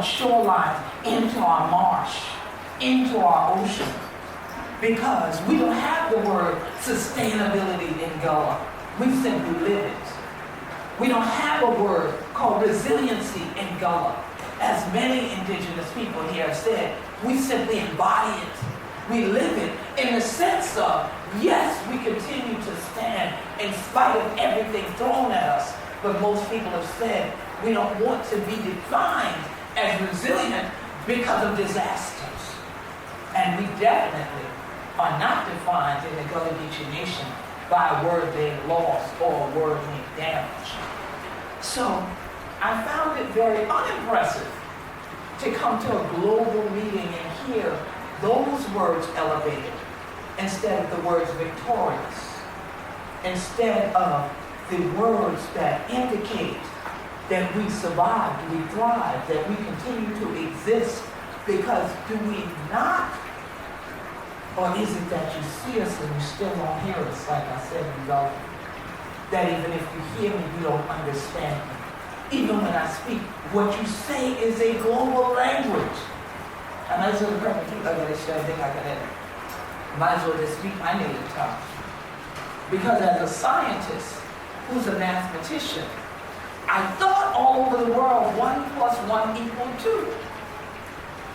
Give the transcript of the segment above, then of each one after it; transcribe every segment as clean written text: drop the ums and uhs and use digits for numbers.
Shorelines into our marsh, into our ocean, because we don't have the word sustainability in Gullah. We simply live it. We don't have a word called resiliency in Gullah. As many indigenous people here have said, we simply embody it. We live it in the sense of, yes, we continue to stand in spite of everything thrown at us, but most people have said we don't want to be defined as resilient because of disasters. And we definitely are not defined in the Gullah Geechee Nation by a word being lost or a word being damaged. So I found it very unimpressive to come to a global meeting and hear those words elevated instead of the words victorious, instead of the words that indicate that we survived, we thrived, that we continue to exist, because do we not? Or is it that you see us and you still don't hear us, like I said in Gullah? That even if you hear me, you don't understand me. Even when I speak, what you say is a global language. I might as well just speak my native tongue. Because as a scientist, who's a mathematician, I thought all over the world 1 + 1 = 2.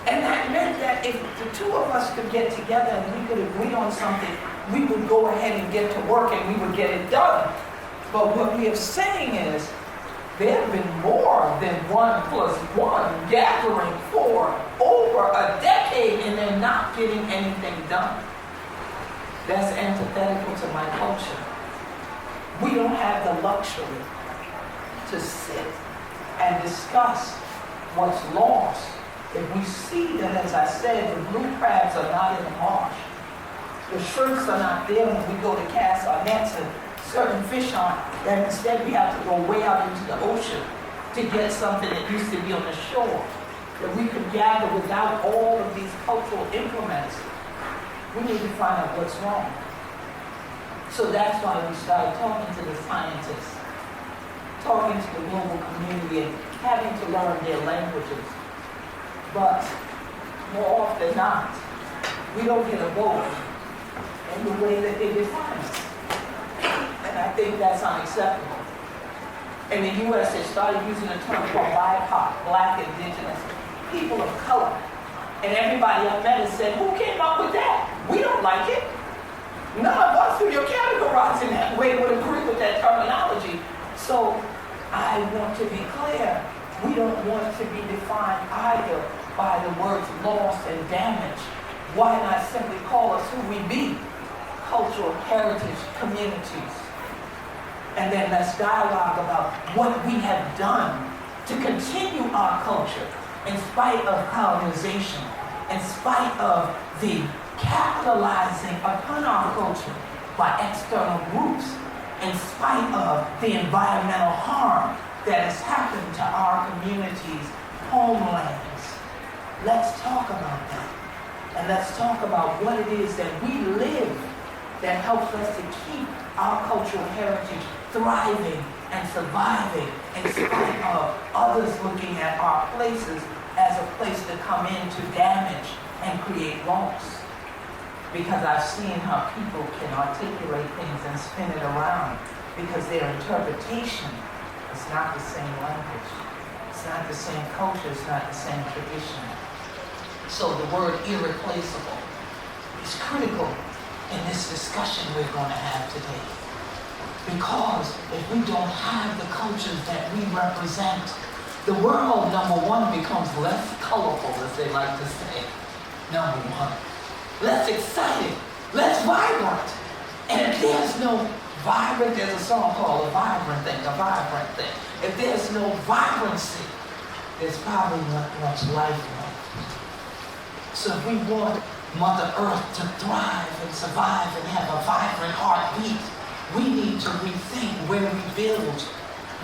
And that meant that if the two of us could get together and we could agree on something, we would go ahead and get to work and we would get it done. But what we are saying is, there have been more than 1 + 1 gathering for over a decade and they're not getting anything done. That's antithetical to my culture. We don't have the luxury to sit and discuss what's lost. If we see that, as I said, the blue crabs are not in the marsh, the shrimps are not there when we go to cast our nets, and certain fish on, that instead we have to go way out into the ocean to get something that used to be on the shore, that we could gather without all of these cultural implements. We need to find out what's wrong. So that's why we started talking to the scientists, talking to the global community, and having to learn their languages. But more often than not, we don't get a vote in the way that they define us. And I think that's unacceptable. In the U.S., they started using a term called BIPOC, Black, Indigenous, people of color. And everybody I met has said, who came up with that? We don't like it. None of us who you're categorizing that way would agree with that terminology. So I want to be clear. We don't want to be defined either by the words loss and damage. Why not simply call us who we be? Cultural heritage communities. And then let's dialogue about what we have done to continue our culture in spite of colonization, in spite of the capitalizing upon our culture by external groups, in spite of the environmental harm that has happened to our communities' homelands. Let's talk about that. And let's talk about what it is that we live that helps us to keep our cultural heritage thriving and surviving in spite of others looking at our places as a place to come in to damage and create loss. Because I've seen how people can articulate things and spin it around because their interpretation is not the same language. It's not the same culture. It's not the same tradition. So the word irreplaceable is critical in this discussion we're going to have today. Because if we don't have the cultures that we represent, the world, number one, becomes less colorful, as they like to say. Number one. Less exciting, less vibrant. And if there's no vibrant, there's a song called A Vibrant Thing, A Vibrant Thing. If there's no vibrancy, there's probably not much life left. So if we want Mother Earth to thrive and survive and have a vibrant heartbeat, we need to rethink where we build.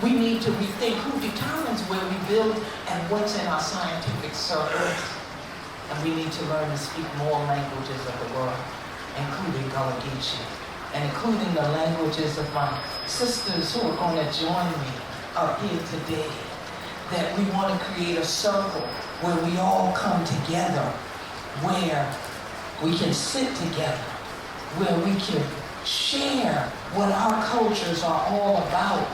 We need to rethink who determines where we build and what's in our scientific circles. And we need to learn to speak more languages of the world, including Gullah, Geechee, and including the languages of my sisters who are going to join me up here today. That we want to create a circle where we all come together, where we can sit together, where we can share what our cultures are all about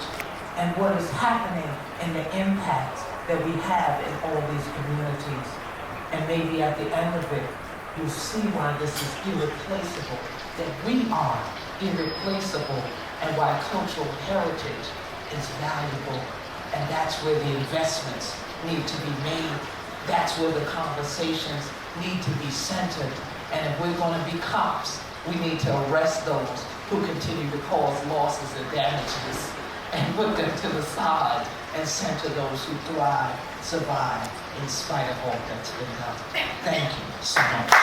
and what is happening and the impact that we have in all these communities. And maybe at the end of it, you'll see why this is irreplaceable, that we are irreplaceable, and why cultural heritage is valuable. And that's where the investments need to be made. That's where the conversations need to be centered. And if we're going to be cops, we need to arrest those who continue to cause losses and damages and put them to the side and center those who thrive, survive, in spite of all that's been done. Thank you so much.